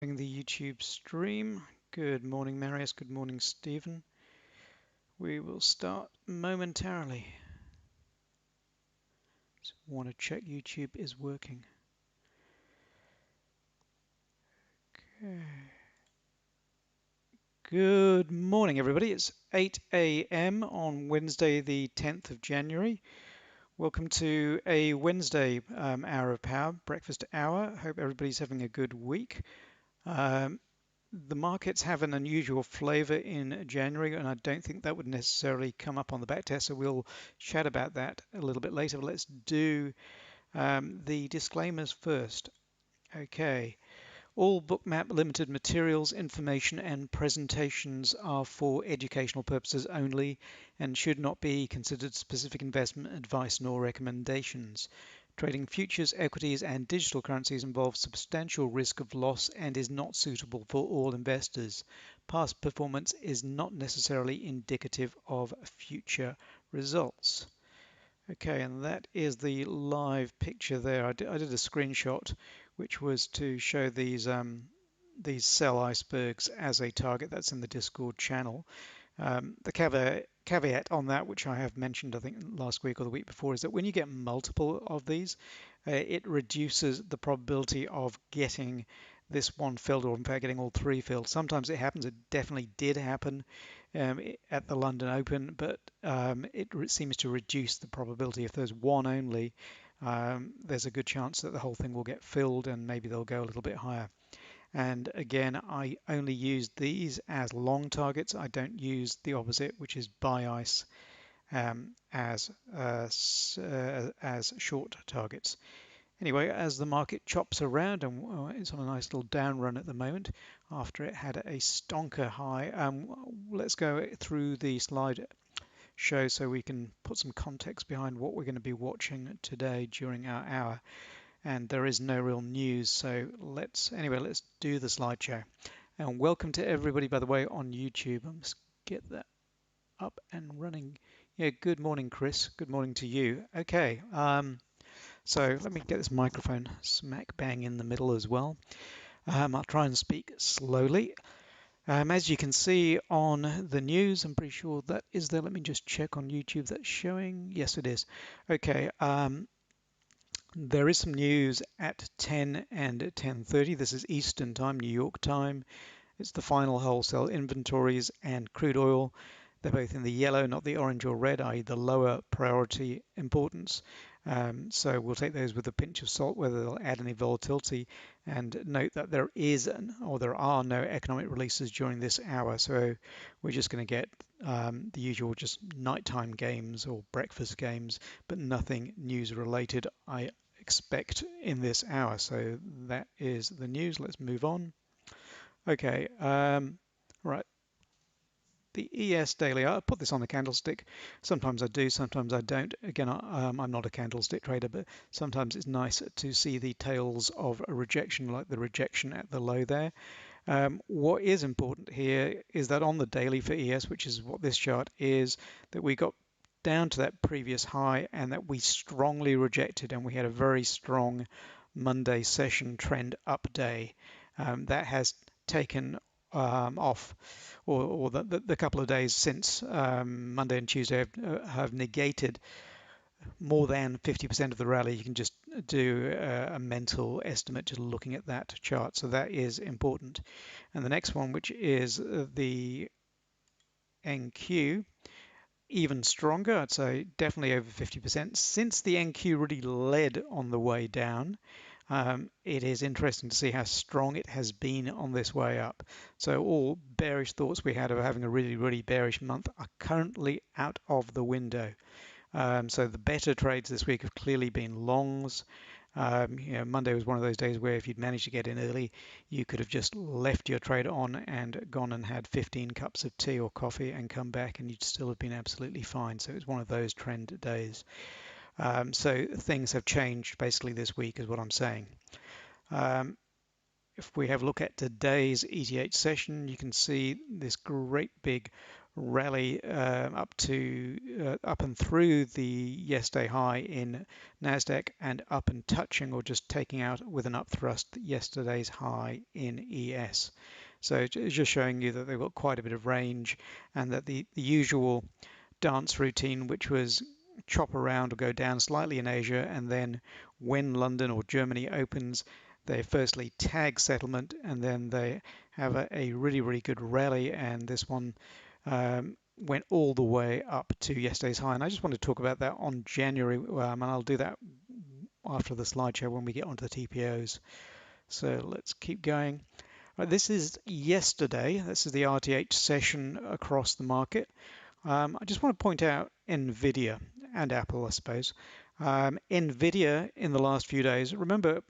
The YouTube stream. Good morning, Marius. Good morning, Stephen. We will start momentarily. Just want to check YouTube is working. Okay. Good morning, everybody. It's 8 a.m. on Wednesday, the 10th of January. Welcome to a Wednesday Hour of Power, breakfast hour. Hope everybody's having a good week. Um, The markets have an unusual flavor in January, and I don't think that would necessarily come up on the back test, so we'll chat about that a little bit later. But let's do the disclaimers first. Okay. All Bookmap Limited materials, information, and presentations are for educational purposes only and should not be considered specific investment advice nor recommendations. Trading futures, equities, and digital currencies involves substantial risk of loss and is not suitable for all investors. Past performance is not necessarily indicative of future results. Okay, and that is the live picture there. I did a screenshot, which was to show these sell icebergs as a target. That's in the Discord channel. The caveat on that, which I have mentioned, I think last week or the week before, is that when you get multiple of these, it reduces the probability of getting this one filled, or in fact getting all three filled. Sometimes it happens. It definitely did happen at the London Open, but it seems to reduce the probability. If there's one only, there's a good chance that the whole thing will get filled and maybe they'll go a little bit higher. And again, I only use these as long targets. I don't use the opposite, which is buy ice, as short targets. Anyway, as the market chops around, and it's on a nice little down run at the moment after it had a stonker high, let's go through the slide show so we can put some context behind what we're going to be watching today during our hour. And there is no real news, so let's do the slideshow. And welcome to everybody, by the way, on YouTube. Let's get that up and running. Yeah, good morning, Chris. Good morning to you. Okay, so let me get this microphone smack bang in the middle as well. I'll try and speak slowly. As you can see on the news, I'm pretty sure that is there. Let me just check on YouTube. That's showing. Yes, it is. Okay. There is some news at 10 and 10:30. This is Eastern Time, New York time. It's the final wholesale inventories and crude oil. They're both in the yellow, not the orange or red, i.e. the lower priority importance. So we'll take those with a pinch of salt, whether they'll add any volatility. And note that there are no economic releases during this hour. So we're just going to get the usual just nighttime games or breakfast games, but nothing news related, I expect, in this hour. So that is the news. Let's move on. Okay, right. The ES daily, I put this on the candlestick. Sometimes I do, sometimes I don't. Again, I'm not a candlestick trader, but sometimes it's nice to see the tails of a rejection, like the rejection at the low there. What is important here is that on the daily for ES, which is what this chart is, that we got down to that previous high and that we strongly rejected, and we had a very strong Monday session trend up day. That has taken off, or the couple of days since Monday and Tuesday have negated more than 50% of the rally. You can just do a mental estimate just looking at that chart. So that is important. And the next one, which is the NQ, even stronger. I'd say definitely over 50%. Since the NQ really led on the way down, it is interesting to see how strong it has been on this way up. So all bearish thoughts we had of having a really, really bearish month are currently out of the window. So the better trades this week have clearly been longs. Monday was one of those days where if you'd managed to get in early, you could have just left your trade on and gone and had 15 cups of tea or coffee and come back and you'd still have been absolutely fine. So it was one of those trend days. So things have changed basically this week is what I'm saying. If we have a look at today's ETH session, you can see this great big rally up and through the yesterday high in Nasdaq and up and touching or just taking out with an upthrust yesterday's high in ES. So it's just showing you that they've got quite a bit of range, and that the usual dance routine, which was chop around or go down slightly in Asia, and then when London or Germany opens, they firstly tag settlement, and then they have a really, really good rally. And this one went all the way up to yesterday's high. And I just want to talk about that on January, and I'll do that after the slideshow when we get onto the TPOs. So let's keep going. Right, this is yesterday. This is the RTH session across the market. I just want to point out NVIDIA and Apple, I suppose. NVIDIA in the last few days, remember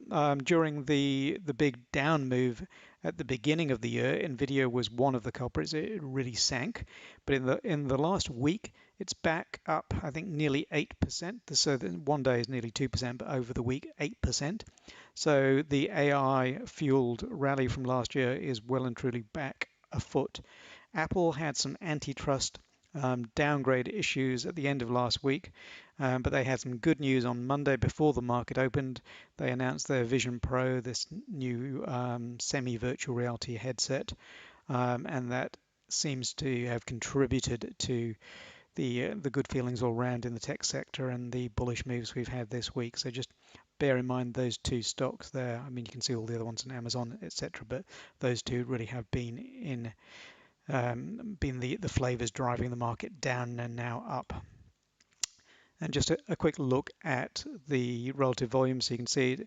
during the big down move at the beginning of the year, NVIDIA was one of the culprits. It really sank. But in the last week, it's back up, I think, nearly 8%. So one day is nearly 2%, but over the week, 8%. So the AI-fueled rally from last year is well and truly back afoot. Apple had some antitrust downgrade issues at the end of last week, but they had some good news on Monday before the market opened. They announced their Vision Pro, this new semi-virtual reality headset, and that seems to have contributed to the good feelings all around in the tech sector and the bullish moves we've had this week. So just bear in mind those two stocks there. I mean, you can see all the other ones in Amazon, etc., but those two really have been the flavors driving the market down and now up. And just a quick look at the relative volume, so you can see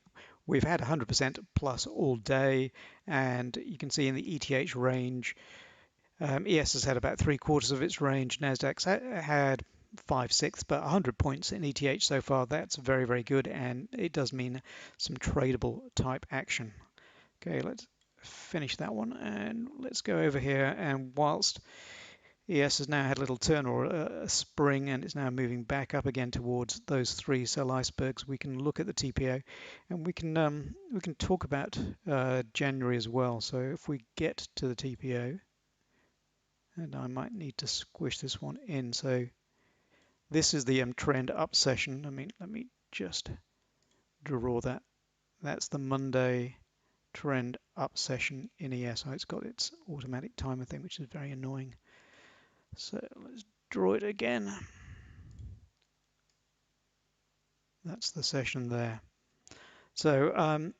we've had 100% plus all day, and you can see in the ETH range, ES has had about 3/4 of its range, Nasdaq's had 5/6, but 100 points in ETH so far, that's very, very good, and it does mean some tradable type action. Okay, let's finish that one, and let's go over here. And whilst ES has now had a little turn or a spring, and it's now moving back up again towards those three sell icebergs, we can look at the TPO, and we can talk about January as well. So if we get to the TPO, and I might need to squish this one in. So this is the trend up session. I mean, let me just draw that. That's the Monday trend up session in ES. Oh, it's got its automatic timer thing, which is very annoying. So let's draw it again. That's the session there. So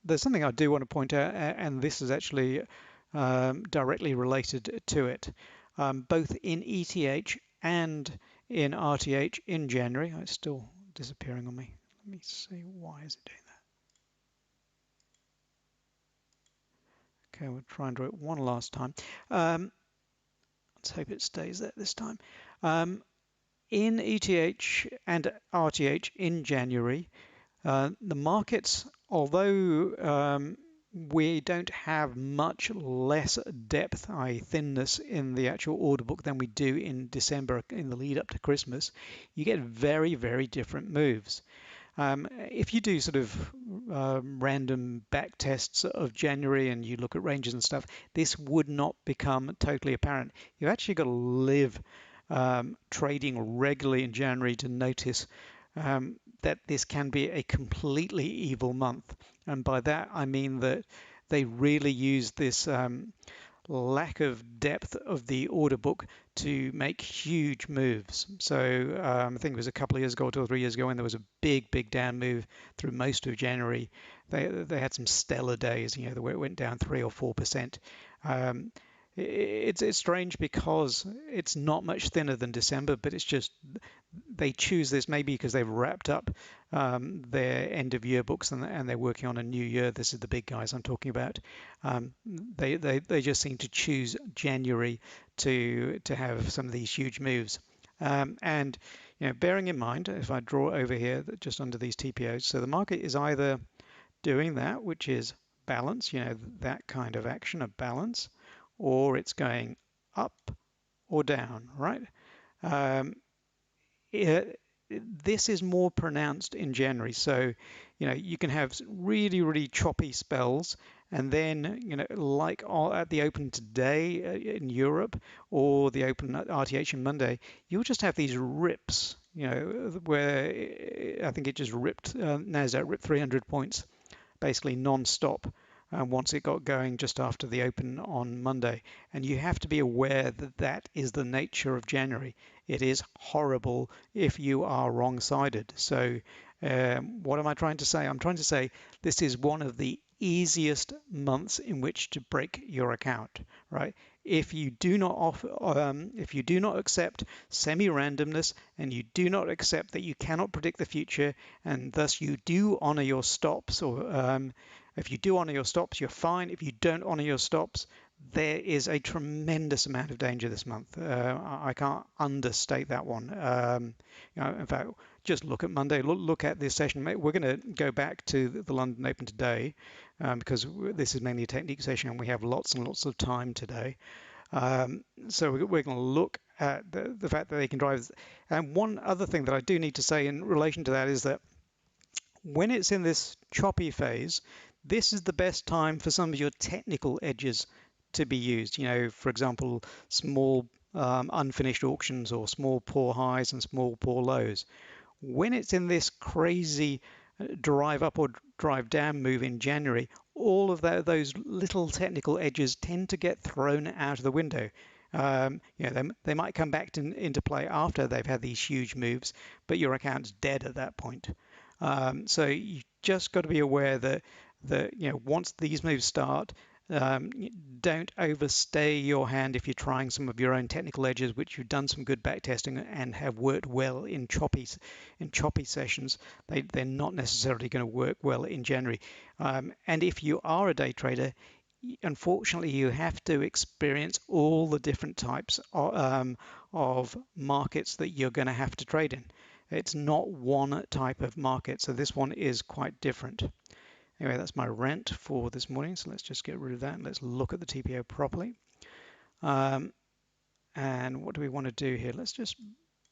there's something I do want to point out, and this is actually directly related to it. Both in ETH and in RTH in January, it's still disappearing on me. Let me see, why is it doing that? Okay, we'll try and draw it one last time. Let's hope it stays there this time. In ETH and RTH in January, the markets, although we don't have much less depth, i.e. thinness, in the actual order book than we do in December in the lead up to Christmas, you get very, very different moves. If you do sort of random back tests of January and you look at ranges and stuff, this would not become totally apparent. You've actually got to live trading regularly in January to notice that this can be a completely evil month. And by that, I mean that they really use this lack of depth of the order book to make huge moves. So I think it was a couple of years ago, 2 or 3 years ago, when there was a big, big down move through most of January. They had some stellar days, where it went down 3 or 4%. It's strange because it's not much thinner than December, but it's just they choose this maybe because they've wrapped up their end of year books and they're working on a new year. This is the big guys I'm talking about. They just seem to choose January to have some of these huge moves. And bearing in mind, if I draw over here just under these TPOs, so the market is either doing that, which is balance, that kind of action of balance, or it's going up or down, right? This is more pronounced in January. So, you can have really, really choppy spells, And then, like at the open today in Europe or the open at RTH on Monday, you'll just have these rips, where I think it just ripped, NASDAQ ripped 300 points basically non-stop once it got going just after the open on Monday. And you have to be aware that that is the nature of January. It is horrible if you are wrong-sided. So what am I trying to say? I'm trying to say this is one of the easiest months in which to break your account, right? If you do not if you do not accept semi-randomness and you do not accept that you cannot predict the future, and thus you do honor your stops, or if you do honor your stops, you're fine. If you don't honor your stops, there is a tremendous amount of danger this month. I can't understate that one. In fact, just look at Monday. Look at this session. We're going to go back to the London Open today because this is mainly a technique session and we have lots and lots of time today. So we're going to look at the fact that they can drive. And one other thing that I do need to say in relation to that is that when it's in this choppy phase, this is the best time for some of your technical edges to be used. For example, small unfinished auctions or small poor highs and small poor lows. When it's in this crazy drive up or drive down move in January, all of those little technical edges tend to get thrown out of the window. They might come back into play after they've had these huge moves, but your account's dead at that point. So you just got to be aware that once these moves start, don't overstay your hand if you're trying some of your own technical edges, which you've done some good back testing and have worked well in choppy sessions. They're not necessarily going to work well in January. And if you are a day trader, unfortunately, you have to experience all the different types of markets that you're going to have to trade in. It's not one type of market, so this one is quite different. Anyway, that's my rant for this morning, so let's just get rid of that and let's look at the TPO properly. And what do we want to do here? Let's just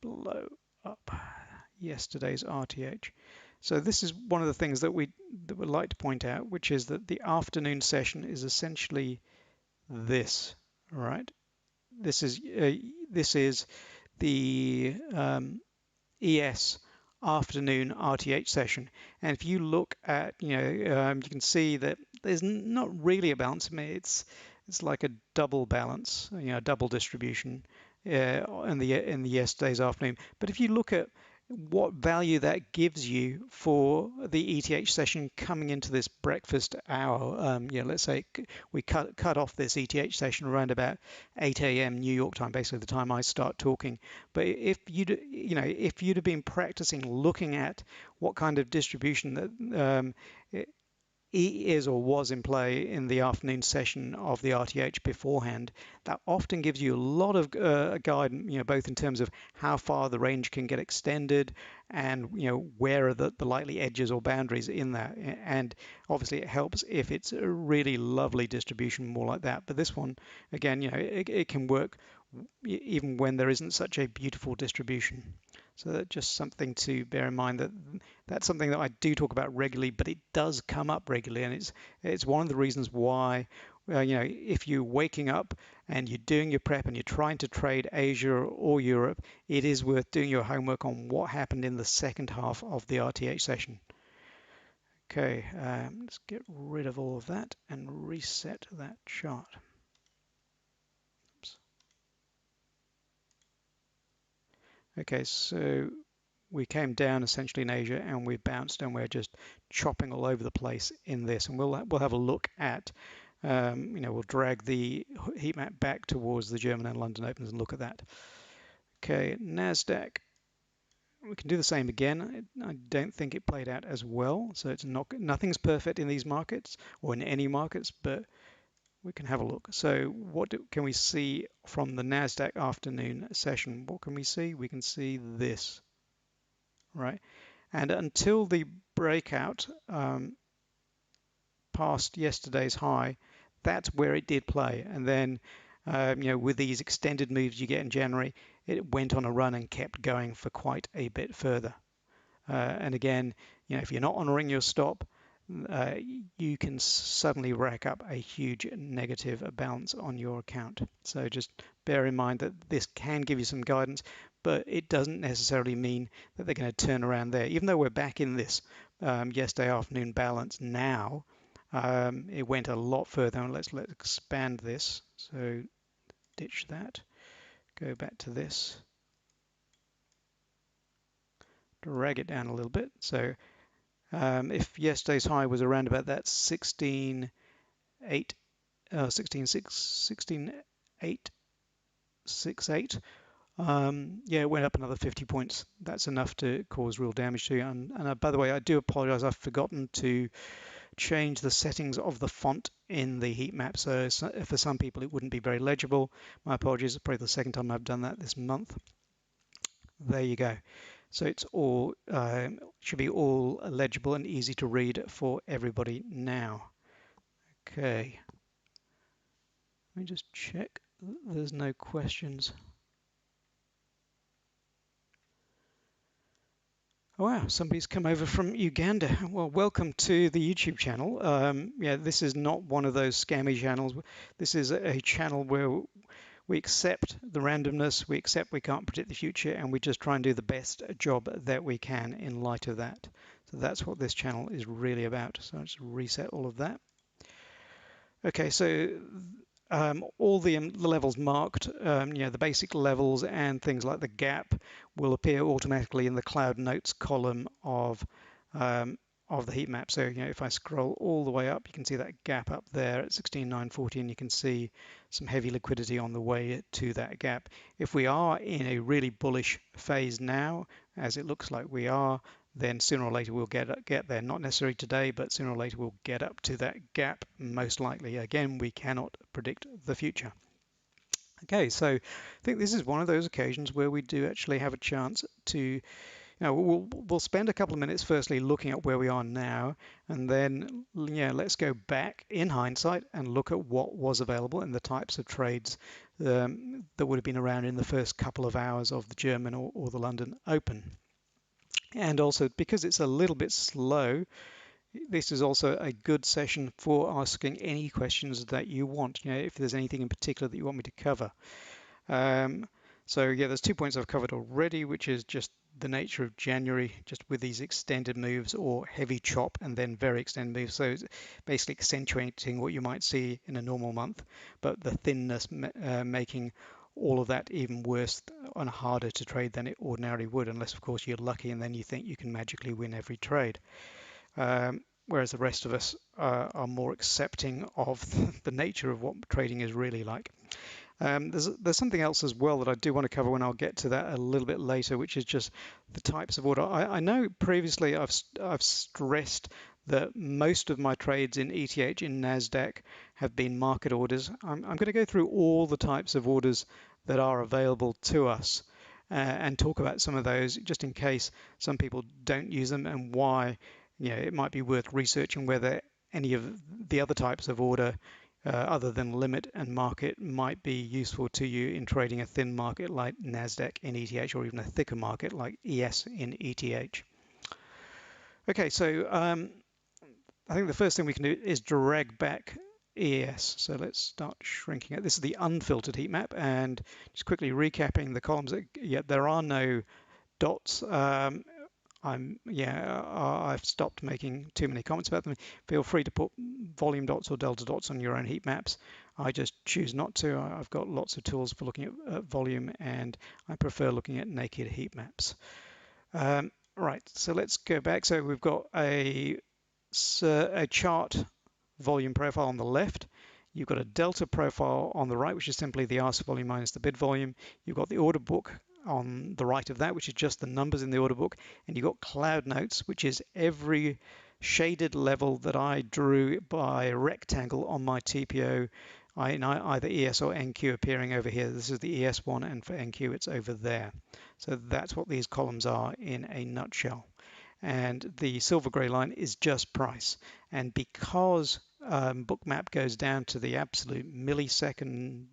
blow up yesterday's RTH. So this is one of the things that we would like to point out, which is that the afternoon session is essentially this, right? This is the ES afternoon RTH session, and if you look at, you can see that there's not really a balance. I mean, it's like a double balance, double distribution in the yesterday's afternoon. But if you look at what value that gives you for the ETH session coming into this breakfast hour, let's say we cut off this ETH session around about 8 a.m. New York time, basically the time I start talking. But if you'd have been practicing looking at what kind of distribution that is or was in play in the afternoon session of the RTH beforehand, that often gives you a lot of guidance, both in terms of how far the range can get extended and, where are the likely edges or boundaries in that. And obviously it helps if it's a really lovely distribution, more like that. But this one, again, it can work even when there isn't such a beautiful distribution. So that's just something to bear in mind, that's something that I do talk about regularly, but it does come up regularly, and it's one of the reasons why, if you're waking up and you're doing your prep and you're trying to trade Asia or Europe, it is worth doing your homework on what happened in the second half of the RTH session. Okay, let's get rid of all of that and reset that chart. Oops. Okay, so we came down essentially in Asia and we bounced and we're just chopping all over the place in this, and we'll have a look at we'll drag the heat map back towards the German and London Opens and look at that. Okay, NASDAQ, we can do the same again. I don't think it played out as well, so nothing's perfect in these markets or in any markets, but we can have a look. So what can we see from the NASDAQ afternoon session? What can we see? We can see this. Right, and until the breakout past yesterday's high, that's where it did play. And then, with these extended moves you get in January, it went on a run and kept going for quite a bit further. And again, if you're not honoring your stop, uh, you can suddenly rack up a huge negative balance on your account. So just bear in mind that this can give you some guidance, but it doesn't necessarily mean that they're going to turn around there. Even though we're back in this yesterday afternoon balance now, it went a lot further. And let's expand this. So ditch that, go back to this, drag it down a little bit. So if yesterday's high was around about that 16.8, 16.868, yeah, it went up another 50 points. That's enough to cause real damage to you. And by the way, I do apologize. I've forgotten to change the settings of the font in the heat map. So for some people, it wouldn't be very legible. My apologies. It's probably the second time I've done that this month. There you go. So it's all should be all legible and easy to read for everybody now. Okay, let me just check. There's no questions. Oh, wow, somebody's come over from Uganda. Well, welcome to the YouTube channel. Yeah, this is not one of those scammy channels. This is a channel where we accept the randomness, we accept we can't predict the future, and we just try and do the best job that we can in light of that. So that's what this channel is really about. So let's reset all of that. Okay, so all the levels marked, the basic levels and things like the gap will appear automatically in the cloud notes column of the heat map. So if I scroll all the way up, you can see that gap up there at 16,940, and you can see some heavy liquidity on the way to that gap. If we are in a really bullish phase now, as it looks like we are, then sooner or later we'll get there. Not necessarily today, but sooner or later we'll get up to that gap, most likely. Again, we cannot predict the future. Okay, so I think this is one of those occasions where we do actually have a chance to, we'll spend a couple of minutes firstly looking at where we are now, and then let's go back in hindsight and look at what was available and the types of trades that would have been around in the first couple of hours of the German or the London Open. And also, because it's a little bit slow, this is also a good session for asking any questions that you want, if there's anything in particular that you want me to cover. So yeah, there's 2 points I've covered already, which is just the nature of January, just with these extended moves or heavy chop and then very extended moves. So it's basically accentuating what you might see in a normal month, but the thinness making all of that even worse and harder to trade than it ordinarily would, unless of course you're lucky and then you think you can magically win every trade. Whereas the rest of us are more accepting of the nature of what trading is really like. There's something else as well that I do want to cover when I'll get to that a little bit later, which is just the types of order. I know previously I've stressed that most of my trades in ETH in NASDAQ have been market orders. I'm going to go through all the types of orders that are available to us and talk about some of those just in case some people don't use them and why it might be worth researching whether any of the other types of order other than limit and market might be useful to you in trading a thin market like NASDAQ in ETH or even a thicker market like ES in ETH. Okay, so I think the first thing we can do is drag back ES. So let's start shrinking it. This is the unfiltered heat map, and just quickly recapping the columns. There are no dots. I've stopped making too many comments about them. Feel free to put volume dots or delta dots on your own heat maps. I just choose not to. I've got lots of tools for looking at volume, and I prefer looking at naked heat maps. Right, so let's go back. So we've got a chart volume profile on the left. You've got a delta profile on the right, which is simply the ask volume minus the bid volume. You've got the order book on the right of that, which is just the numbers in the order book. And you've got cloud notes, which is every shaded level that I drew by a rectangle on my TPO, in either ES or NQ appearing over here. This is the ES one, and for NQ it's over there. So that's what these columns are in a nutshell. And the silver gray line is just price. And because Bookmap goes down to the absolute millisecond,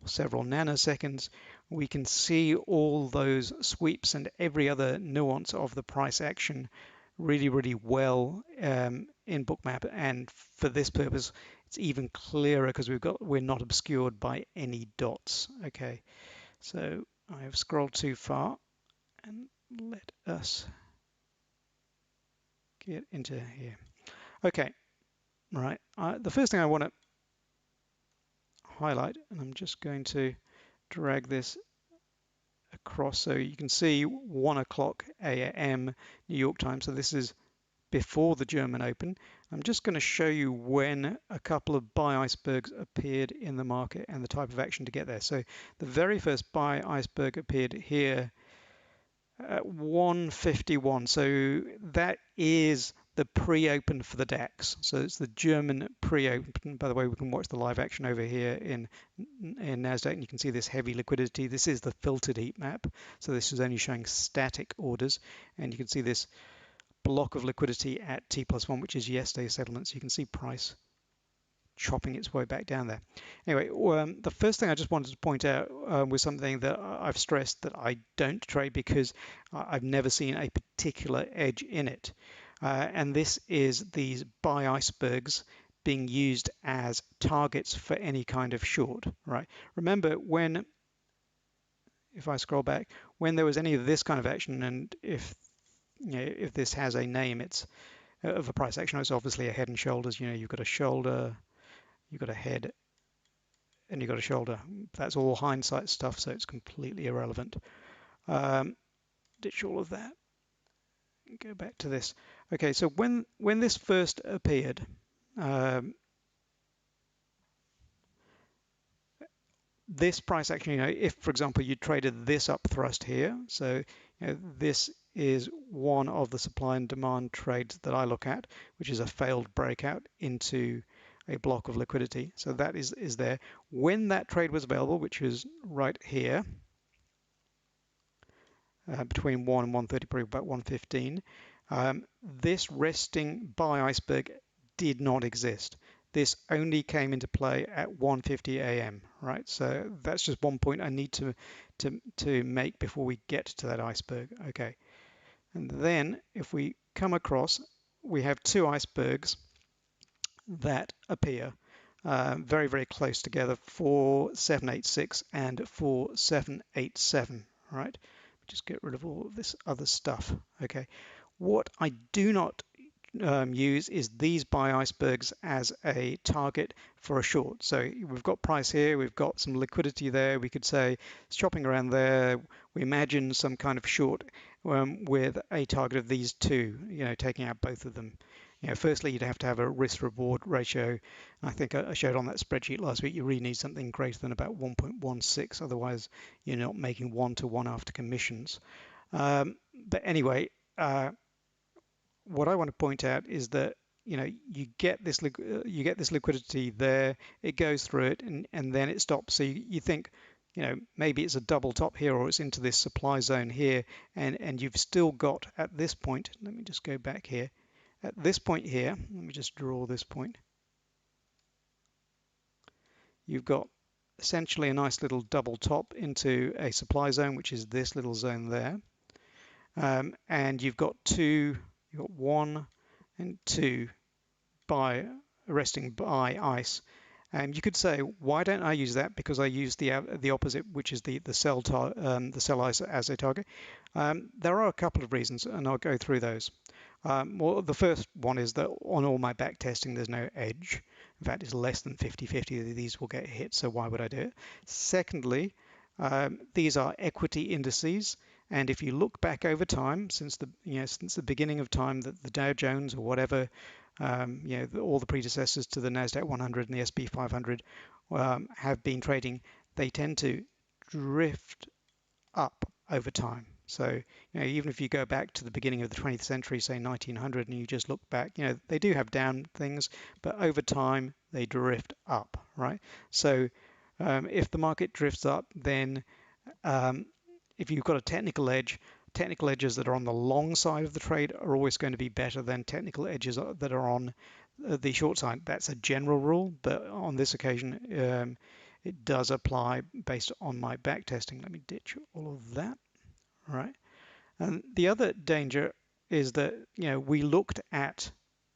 several nanoseconds, we can see all those sweeps and every other nuance of the price action really, really well in Bookmap, and for this purpose, it's even clearer because we're not obscured by any dots. Okay, so I have scrolled too far, and let us get into here. Okay, right. The first thing I want to highlight, and I'm just going to drag this across so you can see 1 o'clock a.m. New York time. So this is before the German Open. I'm just going to show you when a couple of buy icebergs appeared in the market and the type of action to get there. So the very first buy iceberg appeared here at 151. So that is the pre-open for the DAX. So it's the German pre-open. By the way, we can watch the live action over here in NASDAQ, and you can see this heavy liquidity. This is the filtered heat map. So this is only showing static orders, and you can see this block of liquidity at T+1, which is yesterday's settlement. So you can see price chopping its way back down there. Anyway, the first thing I just wanted to point out was something that I've stressed that I don't trade because I've never seen a particular edge in it. And this is these buy icebergs being used as targets for any kind of short, right? Remember when, if I scroll back, when there was any of this kind of action, and if if this has a name, it's of a price action, it's obviously a head and shoulders. You've got a shoulder, you've got a head, and you've got a shoulder. That's all hindsight stuff, so it's completely irrelevant. Ditch all of that. Go back to this. Okay, so when this first appeared, this price action, if for example you traded this up thrust here, so this is one of the supply and demand trades that I look at, which is a failed breakout into a block of liquidity. So that is there. When that trade was available, which is right here, between 1 and 130, probably about 115, this resting buy iceberg did not exist. This only came into play at 1:50 a.m. Right, so that's just one point I need to make before we get to that iceberg. Okay, and then if we come across, we have two icebergs that appear very, very close together, 4786 and 4787. Right, just get rid of all of this other stuff. Okay, what I do not use is these buy icebergs as a target for a short. So we've got price here, we've got some liquidity there. We could say it's chopping around there. We imagine some kind of short with a target of these two, taking out both of them. Firstly, you'd have to have a risk-reward ratio. I think I showed on that spreadsheet last week, you really need something greater than about 1.16, otherwise you're not making one-to-one after commissions. But anyway, what I want to point out is that you get this liquidity there, it goes through it, and then it stops. So you think maybe it's a double top here, or it's into this supply zone here, and you've still got at this point. Let me just go back here. At this point here, let me just draw this point. You've got essentially a nice little double top into a supply zone, which is this little zone there, and you've got one and two resting buy ice. You could say, why don't I use that? Because I use the opposite, which is the sell ice as a target. There are a couple of reasons, and I'll go through those. Well, the first one is that on all my back testing, there's no edge. In fact, it's less than 50-50 that these will get hit, so why would I do it? Secondly, these are equity indices, and if you look back over time, since the beginning of time, that the Dow Jones or whatever, all the predecessors to the Nasdaq 100 and the SP 500 have been trading, they tend to drift up over time. So even if you go back to the beginning of the 20th century, say 1900, and you just look back, they do have down things, but over time they drift up, right? So if the market drifts up, then if you've got a technical edge, technical edges that are on the long side of the trade are always going to be better than technical edges that are on the short side. That's a general rule, but on this occasion, it does apply based on my back testing. Let me ditch all of that. All right. And the other danger is that we looked at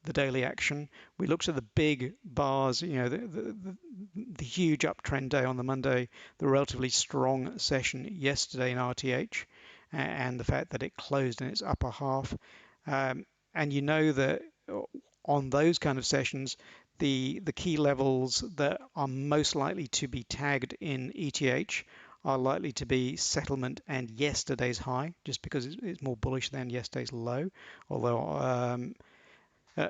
the daily action. We looked at the big bars, you know, the huge uptrend day on the Monday, the relatively strong session yesterday in RTH, and the fact that it closed in its upper half. And you know that on those kind of sessions, the key levels that are most likely to be tagged in ETH are likely to be settlement and yesterday's high, just because it's more bullish than yesterday's low. Although uh,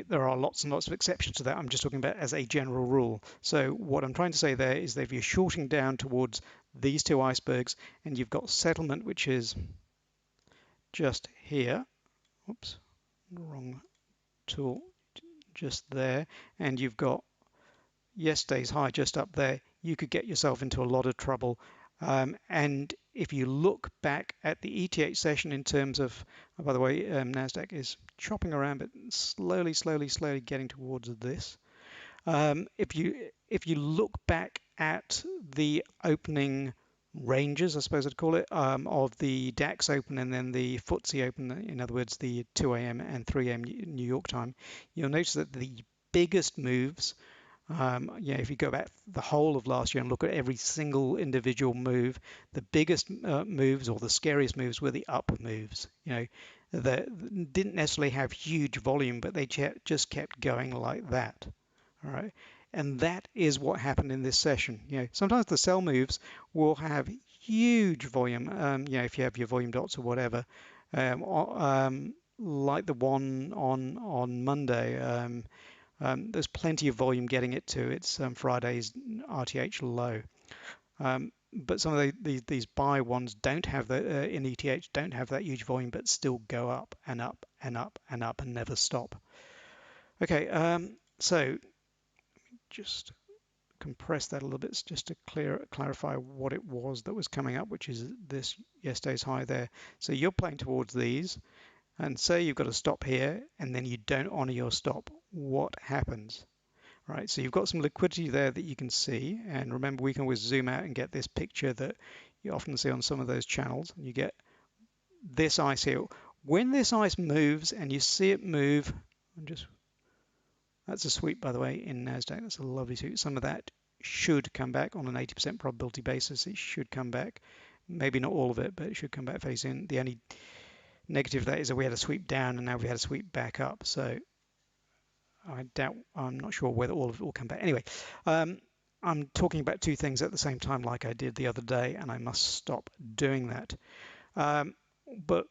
there are lots and lots of exceptions to that. I'm just talking about as a general rule. So what I'm trying to say there is that if you're shorting down towards these two icebergs and you've got settlement, which is just here, oops, wrong tool, just there, and you've got yesterday's high just up there, you could get yourself into a lot of trouble. And if you look back at the ETH session in terms of, oh, by the way, NASDAQ is chopping around, but slowly, slowly, slowly getting towards this. If you look back at the opening ranges, I suppose I'd call it, of the DAX open and then the FTSE open, in other words, the 2 a.m. and 3 a.m. New York time, you'll notice that the biggest moves, if you go back the whole of last year and look at every single individual move, the biggest moves or the scariest moves were the up moves. That didn't necessarily have huge volume, but they just kept going like that. All right. And that is what happened in this session. Sometimes the sell moves will have huge volume, if you have your volume dots or whatever, like the one on Monday. There's plenty of volume getting it to its Friday's RTH low. But some of these buy ones don't have the in ETH don't have that huge volume, but still go up and up and up and up and never stop. Okay, so just compress that a little bit just to clarify what it was that was coming up, which is this yesterday's high there. So you're playing towards these, and say you've got a stop here, and then you don't honor your stop. What happens? Right, so you've got some liquidity there that you can see, and remember we can always zoom out and get this picture that you often see on some of those channels, and you get this ice here. When this ice moves and you see it move, that's a sweep, by the way, in NASDAQ. That's a lovely sweep. Some of that should come back on an 80% probability basis. It should come back. Maybe not all of it, but it should come back face in. The only negative of that is that we had a sweep down and now we had a sweep back up. So I'm not sure whether all of it will come back. Anyway, I'm talking about two things at the same time like I did the other day, and I must stop doing that. But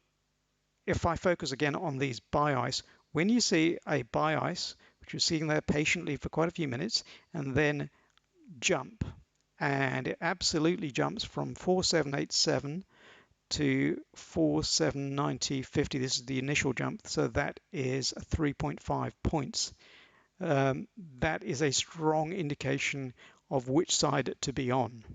if I focus again on these buy ice, when you see a buy ice, which you're seeing there patiently for quite a few minutes, and then jump, and it absolutely jumps from 4787 to 4790.50. This is the initial jump, so that is 3.5 points. That is a strong indication of which side to be on.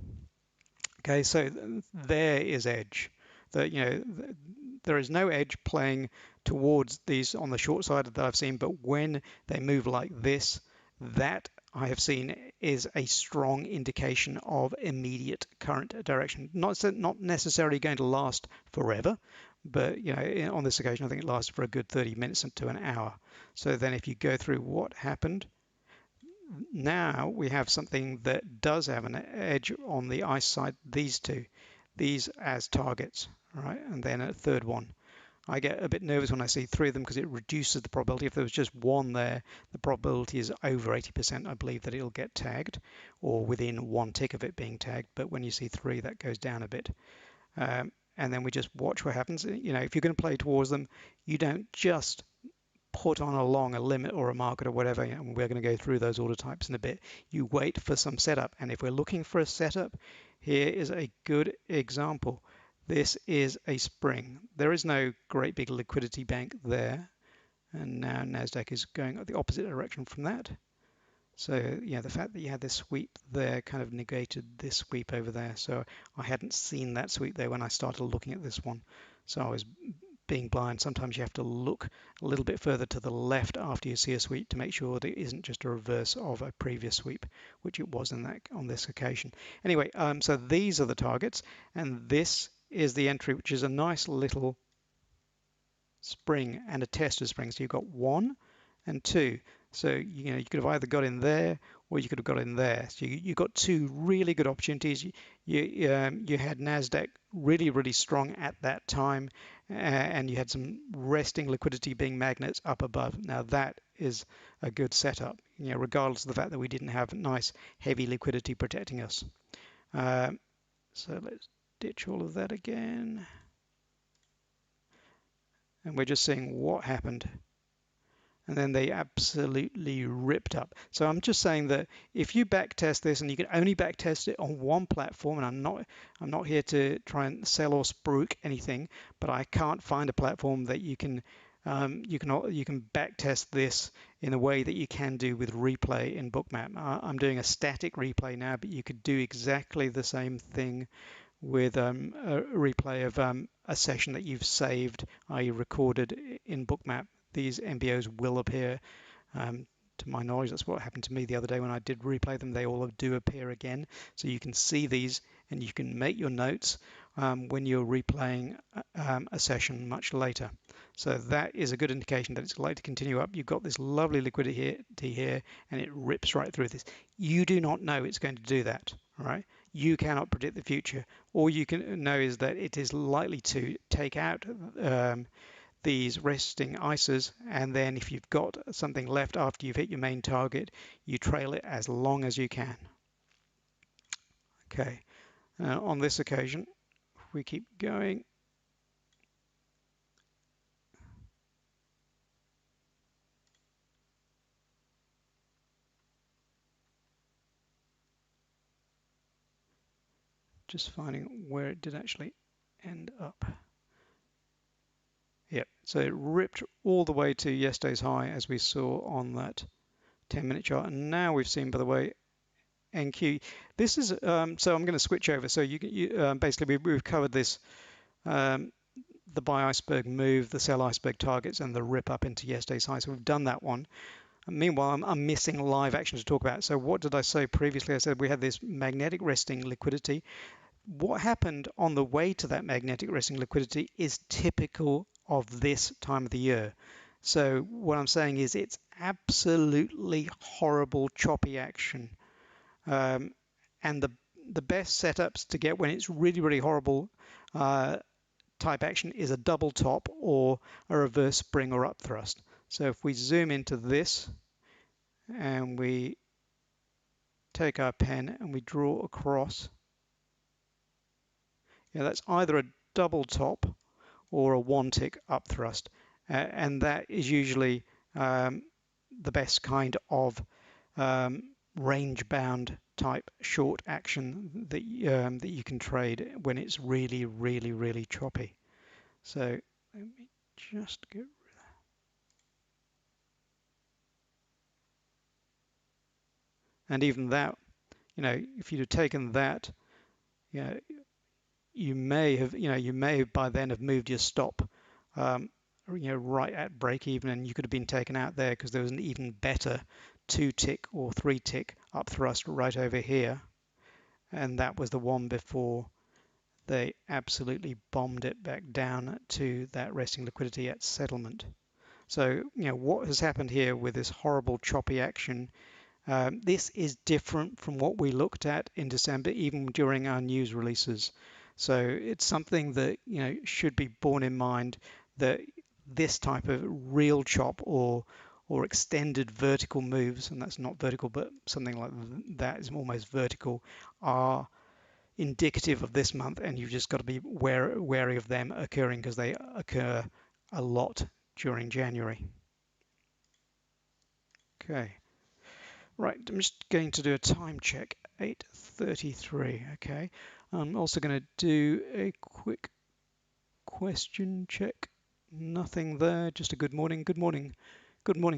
Okay, so there is edge. There is no edge playing towards these on the short side that I've seen, but when they move like this, that I have seen is a strong indication of immediate current direction. Not necessarily going to last forever, but on this occasion I think it lasted for a good 30 minutes to an hour. So then if you go through what happened, now we have something that does have an edge on the ice side, these two, these as targets, right? And then a third one. I get a bit nervous when I see three of them because it reduces the probability. If there was just one there, the probability is over 80%. I believe that it'll get tagged or within one tick of it being tagged. But when you see three, that goes down a bit. And then we just watch what happens. If you're going to play towards them, you don't just put on a limit or a market or whatever, and we're going to go through those order types in a bit. You wait for some setup, and if we're looking for a setup, here is a good example. This is a spring. There is no great big liquidity bank there, and now NASDAQ is going the opposite direction from that. So the fact that you had this sweep there kind of negated this sweep over there. So I hadn't seen that sweep there when I started looking at this one. So I was being blind. Sometimes you have to look a little bit further to the left after you see a sweep to make sure that it isn't just a reverse of a previous sweep, which it was on this occasion. Anyway, so these are the targets, and this is the entry, which is a nice little spring and a tester spring. So you've got 1 and 2. So you could have either got in there or you could have got in there. So you got two really good opportunities. You had Nasdaq really strong at that time, and you had some resting liquidity being magnets up above. Now that is a good setup, regardless of the fact that we didn't have nice heavy liquidity protecting us. So let's ditch all of that again. And we're just seeing what happened. And then they absolutely ripped up. So I'm just saying that if you backtest this, and you can only backtest it on one platform, and I'm not here to try and sell or spruik anything, but I can't find a platform that you can backtest this in a way that you can do with replay in Bookmap. I'm doing a static replay now, but you could do exactly the same thing with a replay of a session that you've saved, i.e. recorded in Bookmap. These MBOs will appear. To my knowledge, that's what happened to me the other day when I did replay them. They all do appear again. So you can see these and you can make your notes when you're replaying a session much later. So that is a good indication that it's likely to continue up. You've got this lovely liquidity here and it rips right through this. You do not know it's going to do that, all right? You cannot predict the future. All you can know is that it is likely to take out these resting ISAs, and then if you've got something left after you've hit your main target, you trail it as long as you can. Okay, on this occasion, if we keep going, just finding where it did actually end up. Yep, so it ripped all the way to yesterday's high, as we saw on that 10-minute chart, and now we've seen, by the way, NQ. This is so I'm going to switch over. So basically we've covered this, the buy iceberg move, the sell iceberg targets, and the rip up into yesterday's high. So we've done that one. And meanwhile, I'm missing live action to talk about. So what did I say previously? I said we had this magnetic resting liquidity. What happened on the way to that magnetic resting liquidity is typical of this time of the year. So what I'm saying is it's absolutely horrible, choppy action. And the best setups to get when it's really horrible type action is a double top or a reverse spring or up thrust. So if we zoom into this and we take our pen and we draw across, that's either a double top or a one tick up thrust, and that is usually the best kind of range bound type short action that you can trade when it's really choppy. So let me just get rid of that. And even that, if you'd have taken that, you may have by then have moved your stop right at break even, and you could have been taken out there because there was an even better 2-tick or 3-tick up thrust right over here, and that was the one before they absolutely bombed it back down to that resting liquidity at settlement. So what has happened here with this horrible choppy action, this is different from what we looked at in December, even during our news releases. So it's something that should be borne in mind, that this type of real chop or extended vertical moves, and that's not vertical, but something like that is almost vertical, are indicative of this month, and you've just got to be wary of them occurring because they occur a lot during January. Okay. Right, I'm just going to do a time check, 8:33, okay. I'm also going to do a quick question check. Nothing there, just a good morning. Good morning,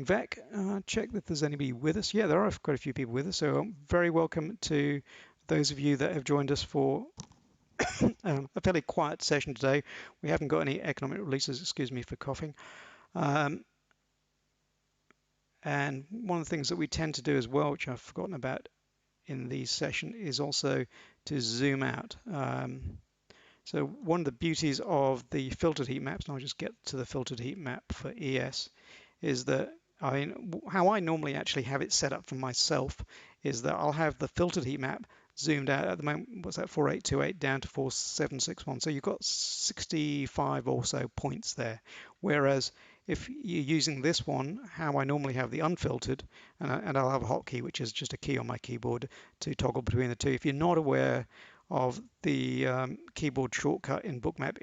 Vec. Check if there's anybody with us. Yeah, there are quite a few people with us, so very welcome to those of you that have joined us for a fairly quiet session today. We haven't got any economic releases, excuse me for coughing. And one of the things that we tend to do as well, which I've forgotten about in these sessions, is also to zoom out. So one of the beauties of the filtered heat maps, and I'll just get to the filtered heat map for ES, is that how I normally actually have it set up for myself is that I'll have the filtered heat map zoomed out at the moment, what's that, 4828 down to 4761. So you've got 65 or so points there. Whereas if you're using this one, how I normally have the unfiltered, and I'll have a hotkey, which is just a key on my keyboard to toggle between the two. If you're not aware of the keyboard shortcut in Bookmap,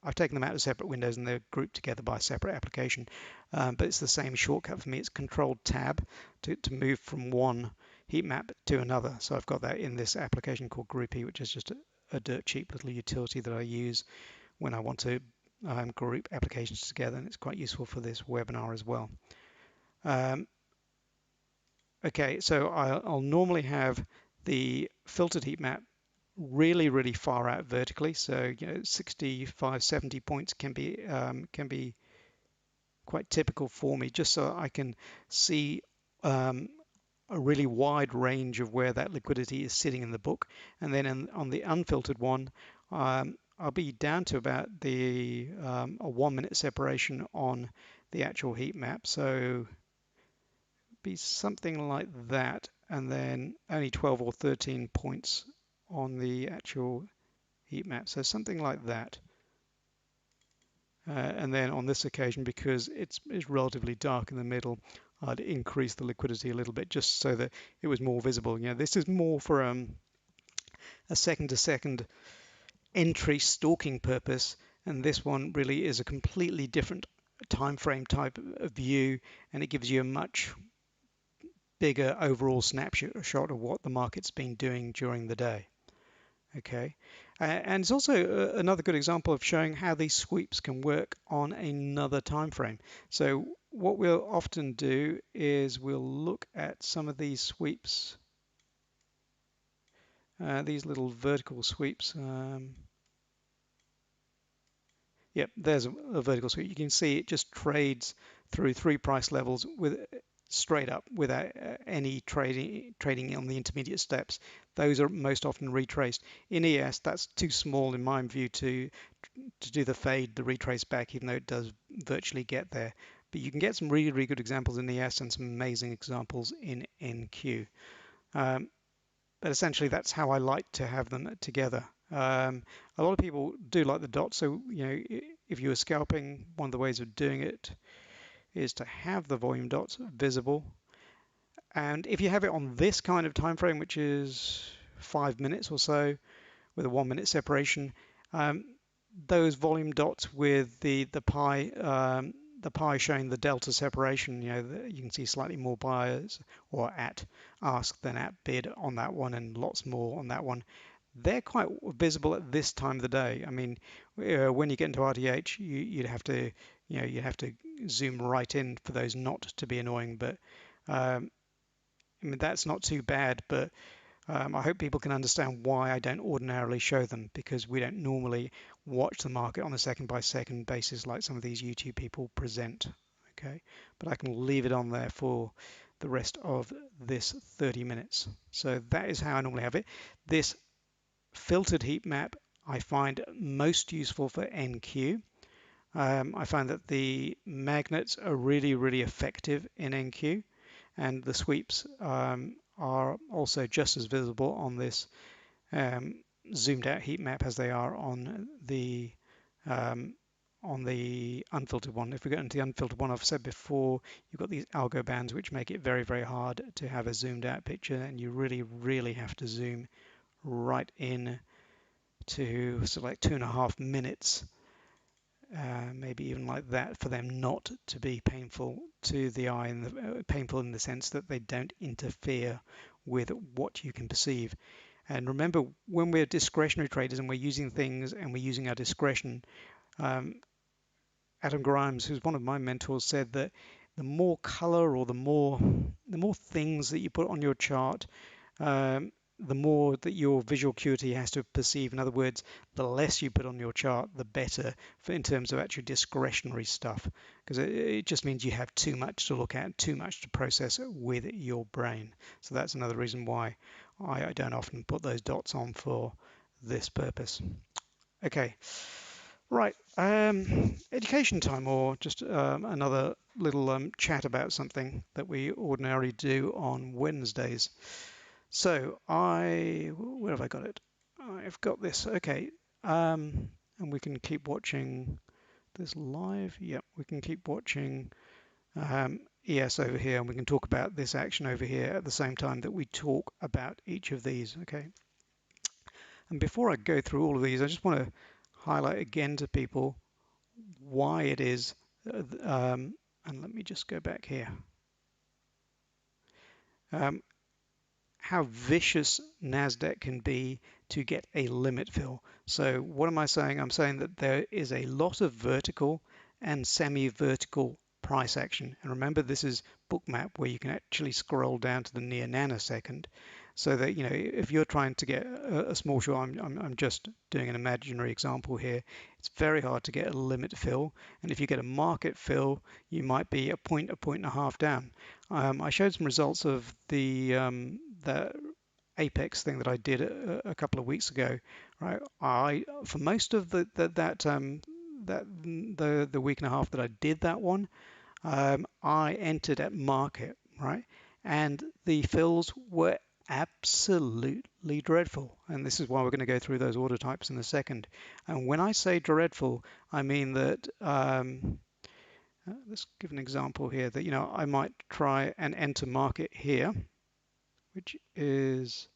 I've taken them out of separate windows and they're grouped together by separate application. But it's the same shortcut for me. It's Control Tab to move from one heat map to another. So I've got that in this application called Groupie, which is just a dirt cheap little utility that I use when I want to group applications together, and it's quite useful for this webinar as well. Okay, so I'll normally have the filtered heat map really far out vertically. So 65, 70 points can be quite typical for me, just so I can see a really wide range of where that liquidity is sitting in the book. And then on the unfiltered one, I'll be down to about a 1 minute separation on the actual heat map. So be something like that, and then only 12 or 13 points on the actual heat map. So something like that. And then on this occasion, because it's relatively dark in the middle, I'd increase the liquidity a little bit just so that it was more visible. This is more for a second-to-second entry stalking purpose, and this one really is a completely different time frame type of view, and it gives you a much bigger overall snapshot of what the market's been doing during the day. Okay, and it's also another good example of showing how these sweeps can work on another time frame. So what we'll often do is we'll look at some of these sweeps, these little vertical sweeps. Yep, there's a vertical sweep. You can see it just trades through 3 price levels with straight up without any trading on the intermediate steps. Those are most often retraced. In ES, that's too small in my view to do the fade, the retrace back, even though it does virtually get there. But you can get some really good examples in ES and some amazing examples in NQ. But essentially, that's how I like to have them together. A lot of people do like the dots. So, if you were scalping, one of the ways of doing it is to have the volume dots visible. And if you have it on this kind of time frame, which is 5 minutes or so, with a 1 minute separation, those volume dots with the pie showing the delta separation, you can see slightly more buyers or at ask than at bid on that one, and lots more on that one. They're quite visible at this time of the day. I mean, when you get into RTH, you'd have to, you'd have to zoom right in for those not to be annoying. But I mean, that's not too bad. But I hope people can understand why I don't ordinarily show them, because we don't normally watch the market on a second by second basis like some of these YouTube people present. Okay, but I can leave it on there for the rest of this 30 minutes. So that is how I normally have it. This filtered heat map I find most useful for NQ. I find that the magnets are really effective in NQ, and the sweeps are also just as visible on this zoomed out heat map as they are on the unfiltered one. If we go into the unfiltered one, I've said before, you've got these algo bands which make it very hard to have a zoomed out picture, and you really have to zoom right in to select 2.5 minutes, maybe even like that, for them not to be painful to the eye, and painful in the sense that they don't interfere with what you can perceive. And remember, when we're discretionary traders and we're using things and we're using our discretion, Adam Grimes, who's one of my mentors, said that the more color or the more things that you put on your chart, the more that your visual acuity has to perceive. In other words, the less you put on your chart, the better in terms of actually discretionary stuff, because it just means you have too much to look at, too much to process with your brain. So that's another reason why I don't often put those dots on for this purpose. Okay, right. Education time, or just another little chat about something that we ordinarily do on Wednesdays. So where have I got it? I've got this. Okay, and we can keep watching this live. Yep, we can keep watching ES over here, and we can talk about this action over here at the same time that we talk about each of these. Okay. And before I go through all of these, I just want to highlight again to people why it is, and let me just go back here, um, how vicious NASDAQ can be to get a limit fill. So what am I saying? I'm saying that there is a lot of vertical and semi-vertical price action. And remember, this is Bookmap, where you can actually scroll down to the near nanosecond. So that, if you're trying to get a small short, I'm just doing an imaginary example here. It's very hard to get a limit fill. And if you get a market fill, you might be a point and a half down. I showed some results of the Apex thing that I did a couple of weeks ago. Right, for most of the week and a half that I did that one, I entered at market, right, and the fills were absolutely dreadful. And this is why we're going to go through those order types in a second. And when I say dreadful, I mean that. Let's give an example here that I might try and enter market here, which is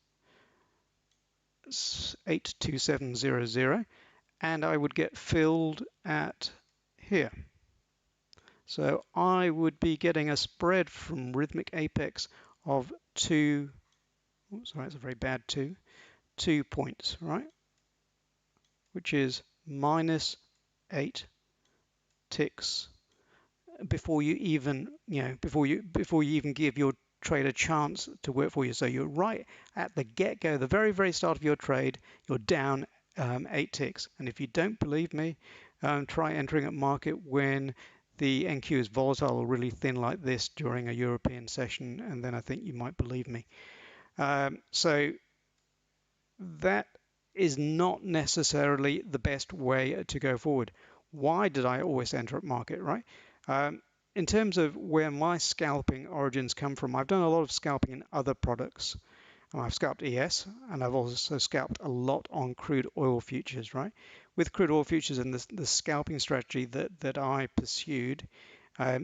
82700, and I would get filled at here. So I would be getting a spread from Rhythmic Apex of two, oops, sorry, that's a very bad 2 points, right? Which is minus 8 ticks before you even, before you even give your trade a chance to work for you. So you're right at the get-go, the very, very start of your trade, you're down 8 ticks. And if you don't believe me, try entering at market when the NQ is volatile or really thin like this during a European session, and then I think you might believe me. So that is not necessarily the best way to go forward. Why did I always enter at market, right? In terms of where my scalping origins come from, I've done a lot of scalping in other products. I've scalped ES, and I've also scalped a lot on crude oil futures, right? With crude oil futures and the scalping strategy that I pursued,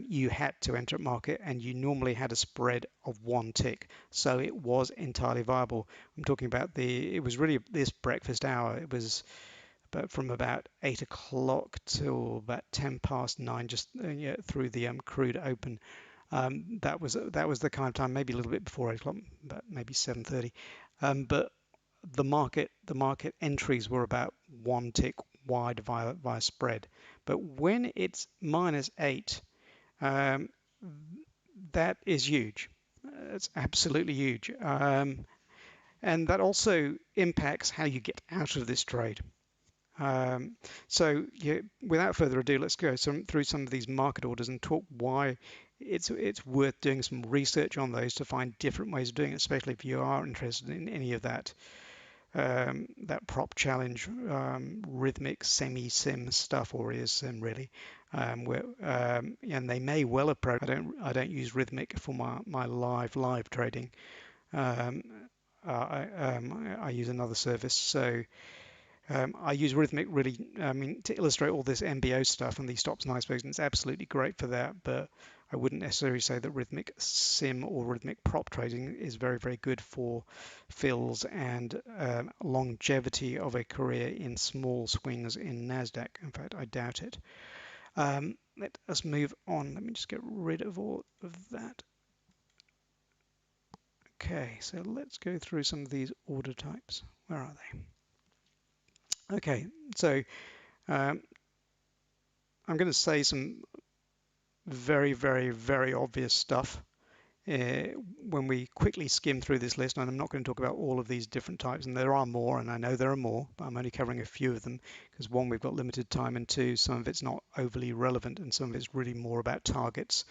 you had to enter at market, and you normally had a spread of 1 tick, so it was entirely viable. I'm talking about it was really this breakfast hour. It was from about 8 o'clock till about 10 past 9, just yeah, through the crude open. That was the kind of time, maybe a little bit before 8 o'clock, but maybe 7:30. But the market entries were about 1 tick wide via spread. But when it's -8, um, that is huge. It's absolutely huge. And that also impacts how you get out of this trade. So yeah, without further ado, let's go through some of these market orders and talk why it's worth doing some research on those to find different ways of doing it, especially if you are interested in any of that prop challenge, rhythmic semi-sim stuff, or is sim really. And they may well approach. I don't use rhythmic for my live trading. Um, I use another service, so. I use Rhythmic really, I mean, to illustrate all this MBO stuff and these stops and icebergs, and it's absolutely great for that. But I wouldn't necessarily say that Rhythmic Sim or Rhythmic Prop trading is very, very good for fills and longevity of a career in small swings in Nasdaq. In fact, I doubt it. Let us move on. Let me just get rid of all of that. Okay, so let's go through some of these order types. Where are they? Okay, so um, I'm going to say some very, very, very obvious stuff when we quickly skim through this list. And I'm not going to talk about all of these different types, and there are more, and I know there are more, but I'm only covering a few of them because one, we've got limited time, and two, some of it's not overly relevant, and some of it's really more about targets.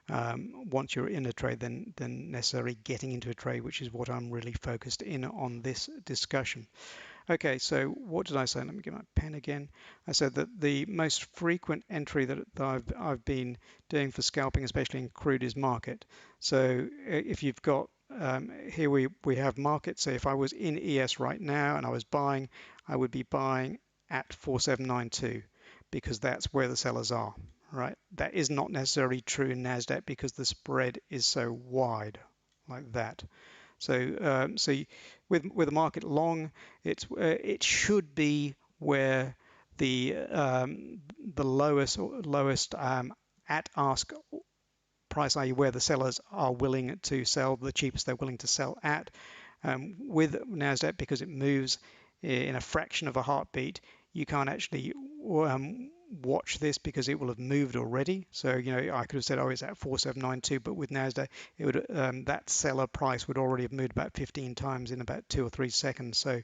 Once you're in a trade, then necessarily getting into a trade, which is what I'm really focused in on this discussion. Okay, so what did I say? Let me get my pen again. I said that the most frequent entry that I've been doing for scalping, especially in crude, is market. So if you've got here we have market. So if I was in ES right now and I was buying, I would be buying at 4792 because that's where the sellers are, right? That is not necessarily true in Nasdaq because the spread is so wide like that. So with a market long, it should be where the lowest at ask price, i.e., where the sellers are willing to sell, the cheapest they're willing to sell at. With Nasdaq, because it moves in a fraction of a heartbeat, you can't actually watch this because it will have moved already. So I could have said, oh, it's at 4792, but with Nasdaq, it would that seller price would already have moved about 15 times in about 2 or 3 seconds. So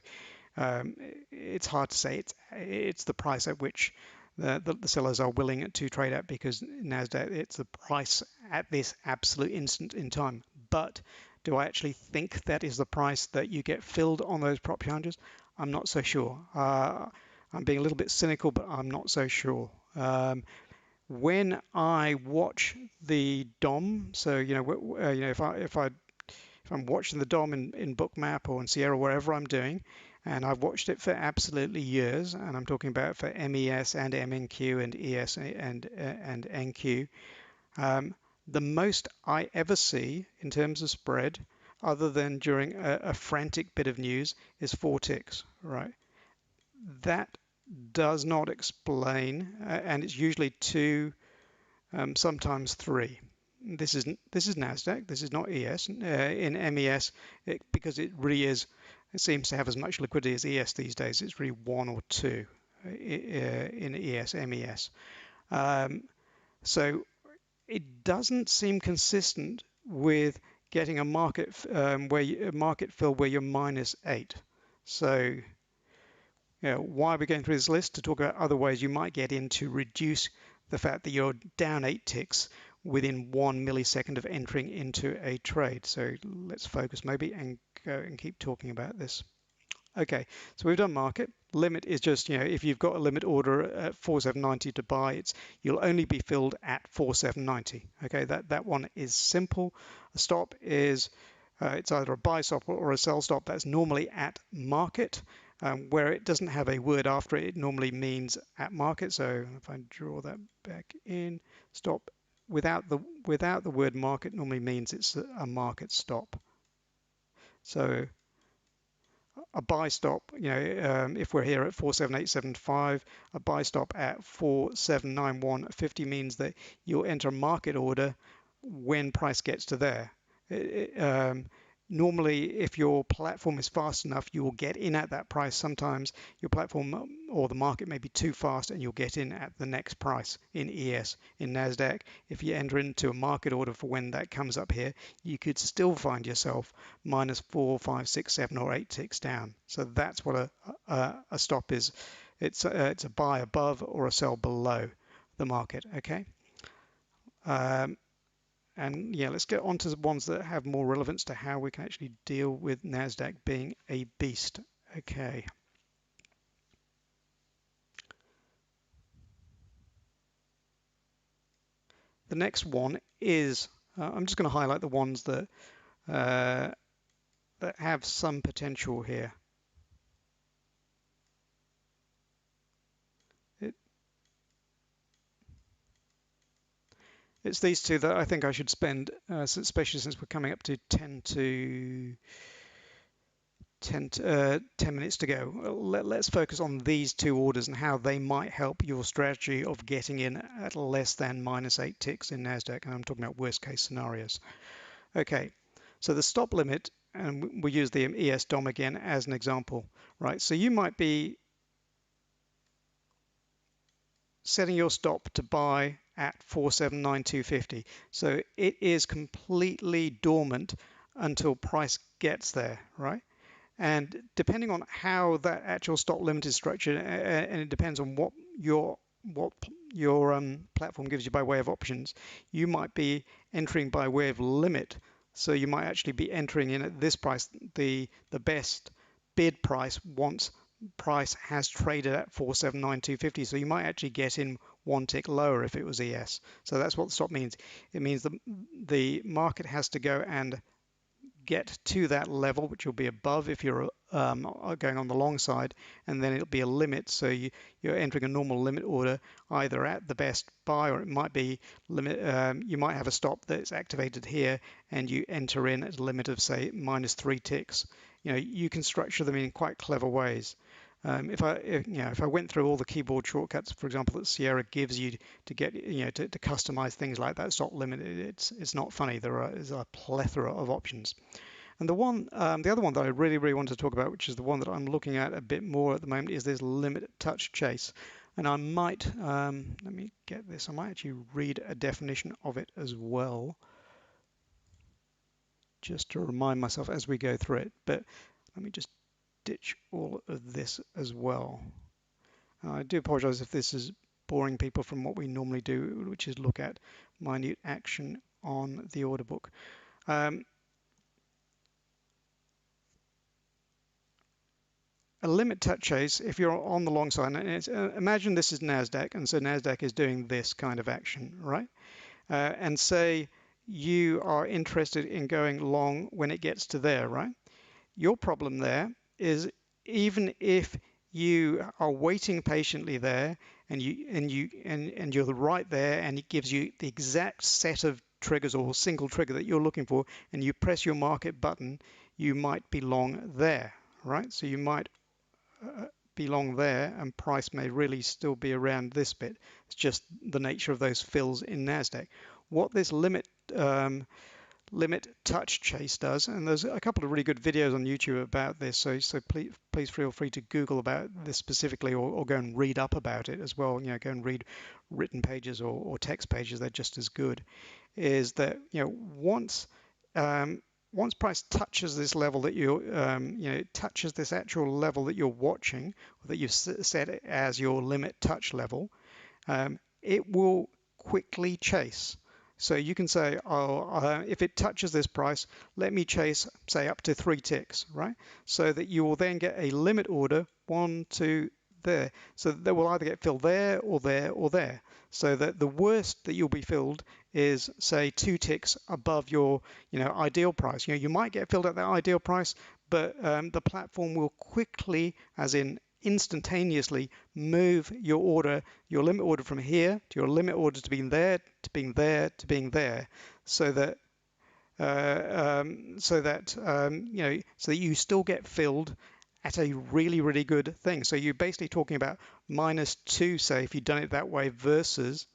um, it's hard to say it's the price at which the sellers are willing to trade at, because Nasdaq, it's the price at this absolute instant in time. But do I actually think that is the price that you get filled on those prop challenges? I'm not so sure. I'm being a little bit cynical, but I'm not so sure. When I watch the DOM, so if I'm watching the DOM in Bookmap or in Sierra, wherever I'm doing, and I've watched it for absolutely years, and I'm talking about for MES and MNQ and ES and NQ, the most I ever see in terms of spread, other than during a frantic bit of news, is 4 ticks, right? That does not explain, and it's usually 2, sometimes 3. This is Nasdaq. This is not ES. In MES, because it really is, it seems to have as much liquidity as ES these days. It's really 1 or 2 in ES, MES. So it doesn't seem consistent with getting a market a market fill where you're -8. So why are we going through this list? To talk about other ways you might get in to reduce the fact that you're down 8 ticks within 1 millisecond of entering into a trade. So let's focus maybe and go and keep talking about this. Okay, so we've done market. Limit is just, if you've got a limit order at 4790 to buy, you'll only be filled at 4790. Okay, that one is simple. A stop is it's either a buy stop or a sell stop. That's normally at market. Where it doesn't have a word after it, it normally means at market. So if I draw that back in, stop without the word market normally means it's a market stop. So a buy stop, if we're here at 47875, a buy stop at 4791.50 means that you'll enter a market order when price gets to there. Normally, if your platform is fast enough, you will get in at that price. Sometimes your platform or the market may be too fast and you'll get in at the next price in ES. In NASDAQ, if you enter into a market order for when that comes up here, you could still find yourself -4, 5, 6, 7, or 8 ticks down. So that's what a stop is. It's a buy above or a sell below the market, okay? And yeah, let's get on to the ones that have more relevance to how we can actually deal with NASDAQ being a beast. Okay. The next one is, I'm just going to highlight the ones that that have some potential here. It's these two that I think I should spend, especially since we're coming up to 10 minutes to go. Let's focus on these two orders and how they might help your strategy of getting in at less than -8 ticks in NASDAQ. And I'm talking about worst case scenarios. Okay, so the stop limit, and we use the ES DOM again as an example, right? So you might be setting your stop to buy at 4792.50. So it is completely dormant until price gets there, right? And depending on how that actual stop limit is structured, and it depends on what your platform gives you by way of options, you might be entering by way of limit. So you might actually be entering in at this price, the best bid price once price has traded at 479,250, so you might actually get in one tick lower if it was ES. So that's what the stop means. It means the market has to go and get to that level, which will be above if you're going on the long side, and then it'll be a limit. So you're entering a normal limit order either at the best buy, or it might be limit. You might have a stop that's activated here, and you enter in at a limit of say -3 ticks. You can structure them in quite clever ways. If I went through all the keyboard shortcuts, for example, that Sierra gives you to get to customize things like that stop limit, it's not funny. There's a plethora of options. And the other one that I really want to talk about, which is the one that I'm looking at a bit more at the moment, is this limit touch chase. And I might let me get this. I might actually read a definition of it as well, just to remind myself as we go through it. But let me just ditch all of this as well. I do apologize if this is boring people from what we normally do, which is look at minute action on the order book. A limit touch chase, if you're on the long side, and imagine this is NASDAQ, and so NASDAQ is doing this kind of action, right? And say you are interested in going long when it gets to there, right? Your problem there is even if you are waiting patiently there and you're right there, and it gives you the exact set of triggers or single trigger that you're looking for, and you press your market button, you might be long there, right? So you might be long there, and price may really still be around this bit. It's just the nature of those fills in NASDAQ. What this limit touch chase does, and there's a couple of really good videos on YouTube about this, so please feel free to Google about this specifically, or go and read up about it as well. Go and read written pages or text pages; they're just as good. Is that once price touches this level that touches this actual level that you're watching, or that you've set it as your limit touch level, it will quickly chase. So you can say, if it touches this price, let me chase, say, up to 3 ticks, right? So that you will then get a limit order, 1, 2, there. So that will either get filled there or there or there. So that the worst that you'll be filled is, say, 2 ticks above your, ideal price. You might get filled at that ideal price, but the platform will quickly, as in instantaneously, move your limit order from here to your limit order to being there, to being there, to being there, so that you still get filled at a really good thing. So you're basically talking about -2, say, if you've done it that way, versus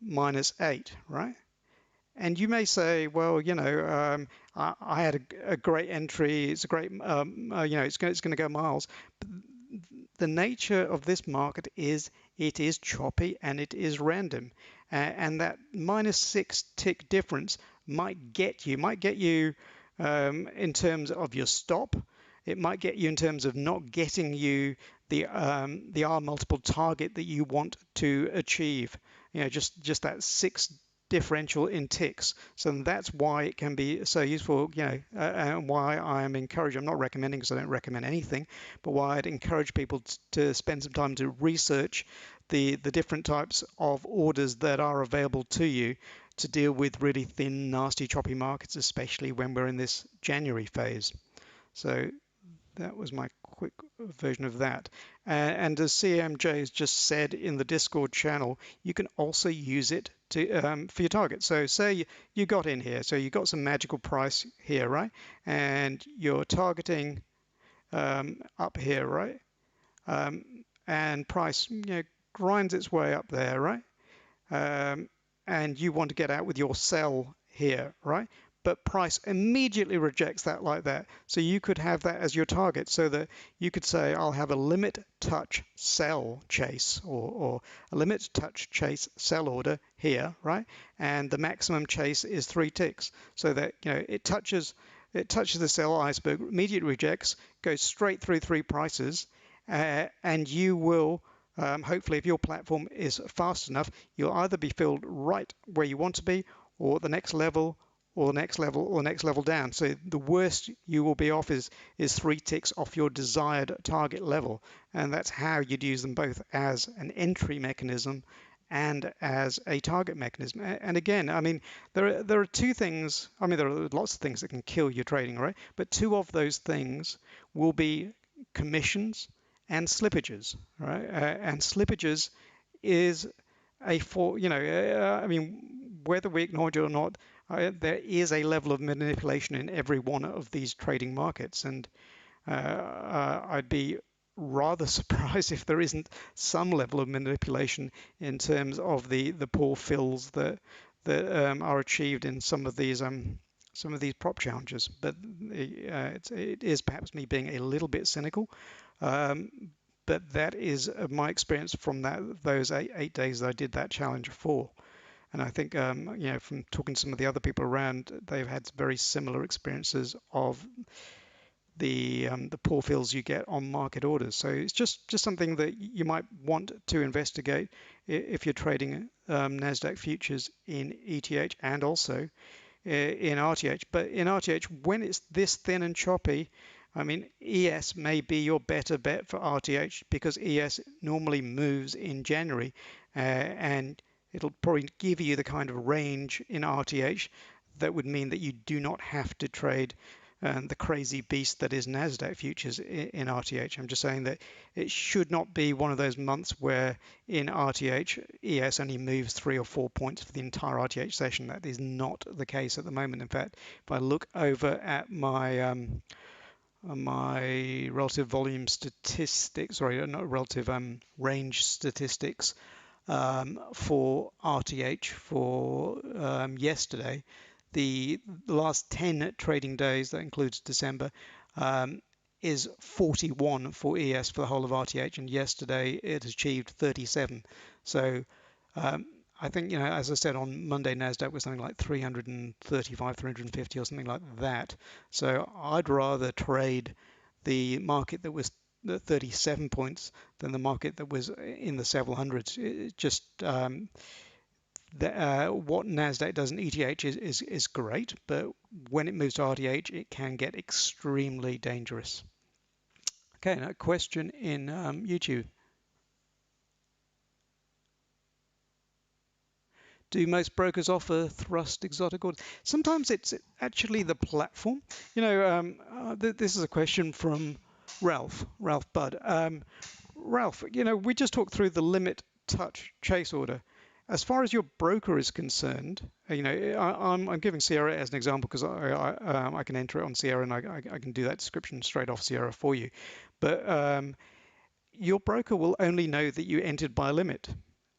-8, right? And you may say, well, I had a great entry. It's a great, it's going to go miles. But the nature of this market is it is choppy and it is random, and that -6 tick difference might get you in terms of your stop. It might get you in terms of not getting you the R multiple target that you want to achieve. Just that 6 differential in ticks. So that's why it can be so useful, and why I'm encouraging, I'm not recommending, because I don't recommend anything, but why I'd encourage people to spend some time to research the different types of orders that are available to you to deal with really thin, nasty, choppy markets, especially when we're in this January phase. So that was my quick version of that. And as CMJ has just said in the Discord channel, you can also use it for your target. So say you got in here, so you got some magical price here, right? And you're targeting up here, right? And price grinds its way up there, right? And you want to get out with your sell here, right? But price immediately rejects that like that. So you could have that as your target, so that you could say, I'll have a limit touch sell chase, or a limit touch chase sell order here, right? And the maximum chase is 3 ticks, so that it touches the sell iceberg, immediately rejects, goes straight through 3 prices, and you will hopefully, if your platform is fast enough, you'll either be filled right where you want to be, or the next level, or next level down. So the worst you will be off is 3 ticks off your desired target level, and that's how you'd use them both as an entry mechanism and as a target mechanism. And again, I mean, there are two things. I mean, there are lots of things that can kill your trading, right? But two of those things will be commissions and slippages, right? And slippages is a for I mean, whether we acknowledge it or not, there is a level of manipulation in every one of these trading markets, and I'd be rather surprised if there isn't some level of manipulation in terms of the poor fills that are achieved in some of these prop challenges. But it is perhaps me being a little bit cynical. Um, but that is my experience from those 8 days that I did that challenge for. And I think, from talking to some of the other people around, they've had very similar experiences of the poor fills you get on market orders. So it's just something that you might want to investigate if you're trading Nasdaq futures in ETH and also in RTH. But in RTH, when it's this thin and choppy, I mean, ES may be your better bet for RTH because ES normally moves in January, and it'll probably give you the kind of range in RTH that would mean that you do not have to trade the crazy beast that is Nasdaq futures in RTH. I'm just saying that it should not be one of those months where in RTH ES only moves 3 or 4 points for the entire RTH session. That is not the case at the moment. In fact, if I look over at my relative volume statistics, sorry, not relative range statistics for RTH for yesterday, the last 10 trading days, that includes December, is 41 for ES for the whole of RTH, and yesterday it achieved 37. So I think, as I said, on Monday, NASDAQ was something like 335, 350 or something like that. So I'd rather trade the market that was at 37 points than the market that was in the several hundreds. It just what NASDAQ does in ETH is great, but when it moves to RTH, it can get extremely dangerous. Okay, now a question in YouTube. Do most brokers offer thrust exotic orders? Sometimes it's actually the platform. This is a question from Ralph Budd. Ralph, we just talked through the limit touch chase order. As far as your broker is concerned, I'm giving Sierra as an example because I can enter it on Sierra and I can do that description straight off Sierra for you. But your broker will only know that you entered by limit.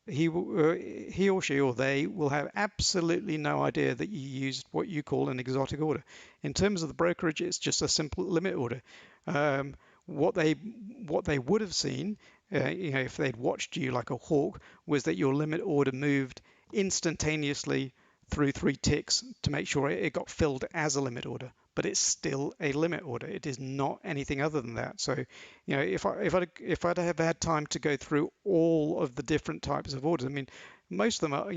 He or she or they will have absolutely no idea that you used what you call an exotic order. In terms of the brokerage, it's just a simple limit order. What they would have seen, if they'd watched you like a hawk, was that your limit order moved instantaneously through 3 ticks to make sure it got filled as a limit order. But it's still a limit order. It is not anything other than that. So, if I'd have had time to go through all of the different types of orders, I mean, most of them are,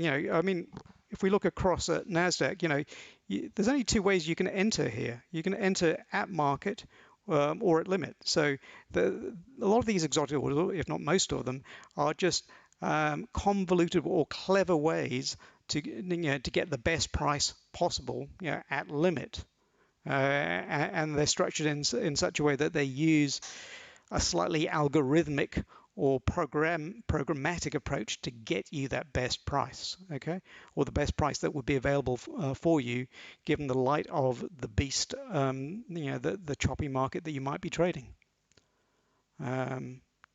if we look across at Nasdaq, there's only two ways you can enter here. You can enter at market or at limit. So a lot of these exotic orders, if not most of them, are just convoluted or clever ways to get the best price possible at limit. And they're structured in such a way that they use a slightly algorithmic or programmatic approach to get you that best price, okay, or the best price that would be available for you given the light of the beast, the choppy market that you might be trading. I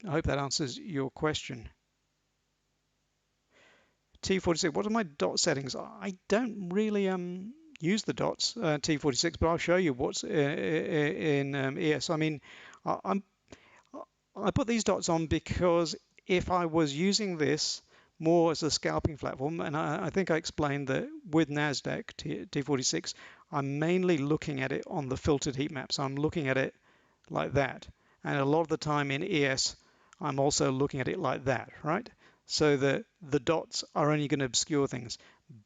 hope that answers your question. T46, what are my dot settings? I don't really use the dots T46, but I'll show you what's in ES. I mean, I put these dots on because if I was using this more as a scalping platform, and I think I explained that with NASDAQ T46, I'm mainly looking at it on the filtered heat map. So I'm looking at it like that. And a lot of the time in ES, I'm also looking at it like that, right? So the dots are only going to obscure things.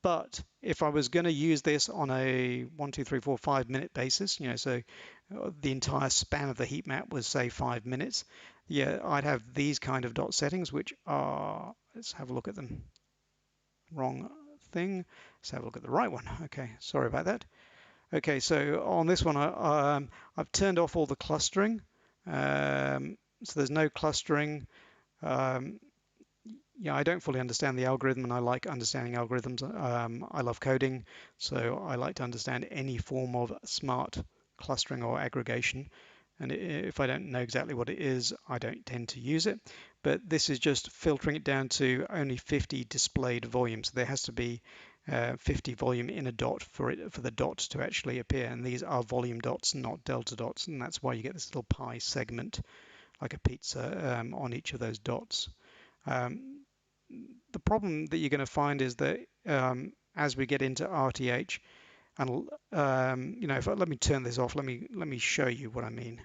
But if I was going to use this on a 1, 2, 3, 4, 5 minute basis, so the entire span of the heat map was say 5 minutes, yeah, I'd have these kind of dot settings, which are, let's have a look at them. Wrong thing. Let's have a look at the right one. Okay, sorry about that. Okay, so on this one, I've turned off all the clustering. So there's no clustering. Um, yeah, I don't fully understand the algorithm, and I like understanding algorithms. I love coding, so I like to understand any form of smart clustering or aggregation. And if I don't know exactly what it is, I don't tend to use it. But this is just filtering it down to only 50 displayed volumes. So there has to be 50 volume in a dot for the dot to actually appear. And these are volume dots, not delta dots. And that's why you get this little pie segment, like a pizza, on each of those dots. Um, the problem that you're going to find is that as we get into RTH, and let me turn this off. Let me show you what I mean,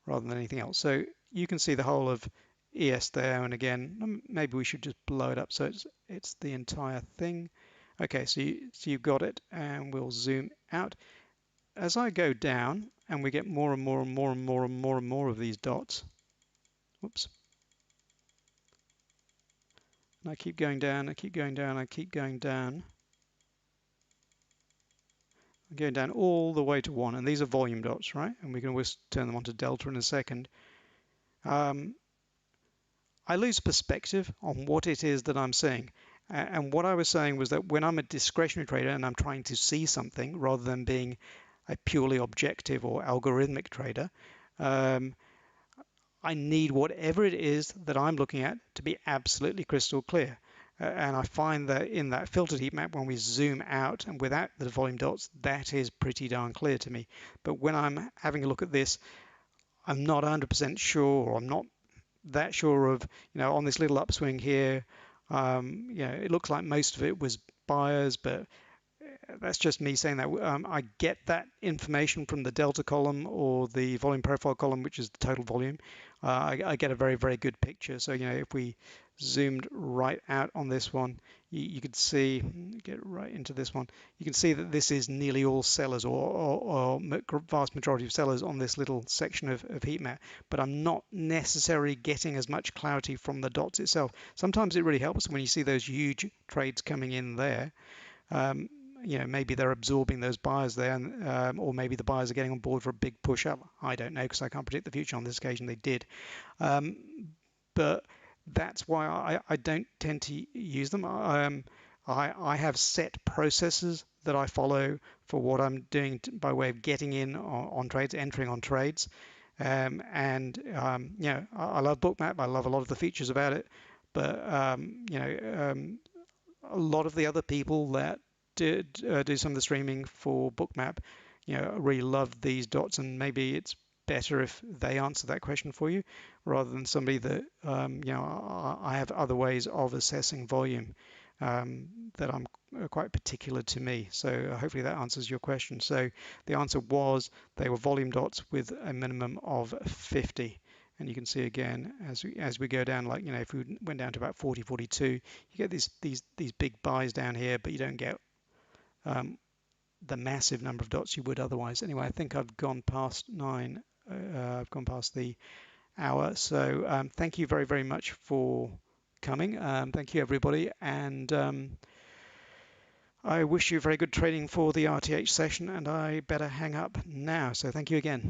rather than anything else. So you can see the whole of ES there, and again, maybe we should just blow it up so it's the entire thing. Okay, so you've got it, and we'll zoom out. As I go down, and we get more and more and more and more and more and more of these dots. Whoops. And I keep going down, I keep going down, I keep going down. I'm going down all the way to 1, and these are volume dots, right? And we can always turn them onto delta in a second. I lose perspective on what it is that I'm seeing. And what I was saying was that when I'm a discretionary trader and I'm trying to see something rather than being a purely objective or algorithmic trader, um, I need whatever it is that I'm looking at to be absolutely crystal clear. And I find that in that filtered heat map, when we zoom out and without the volume dots, that is pretty darn clear to me. But when I'm having a look at this, I'm not 100% sure, or I'm not that sure of, on this little upswing here, it looks like most of it was buyers, but that's just me saying that. I get that information from the delta column or the volume profile column, which is the total volume. I get a very, very good picture. So, if we zoomed right out on this one, you could see, get right into this one, you can see that this is nearly all sellers, or vast majority of sellers on this little section of heat map. But I'm not necessarily getting as much clarity from the dots itself. Sometimes it really helps when you see those huge trades coming in there. Um, maybe they're absorbing those buyers there, or maybe the buyers are getting on board for a big push up. I don't know, because I can't predict the future. On this occasion, they did. Um, but that's why I don't tend to use them. I have set processes that I follow for what I'm doing by way of getting in on trades, entering on trades. I love Bookmap. I love a lot of the features about it. But a lot of the other people that do some of the streaming for Bookmap, really love these dots, and maybe it's better if they answer that question for you rather than somebody that, I have other ways of assessing volume that I'm quite particular to me. So hopefully that answers your question. So the answer was they were volume dots with a minimum of 50. And you can see again as we go down, like if we went down to about 40, 42, you get these big buys down here, but you don't get the massive number of dots you would otherwise. Anyway, I think I've gone past 9. I've gone past the hour. So thank you very, very much for coming. Thank you, everybody. And I wish you very good trading for the RTH session, and I better hang up now. So thank you again.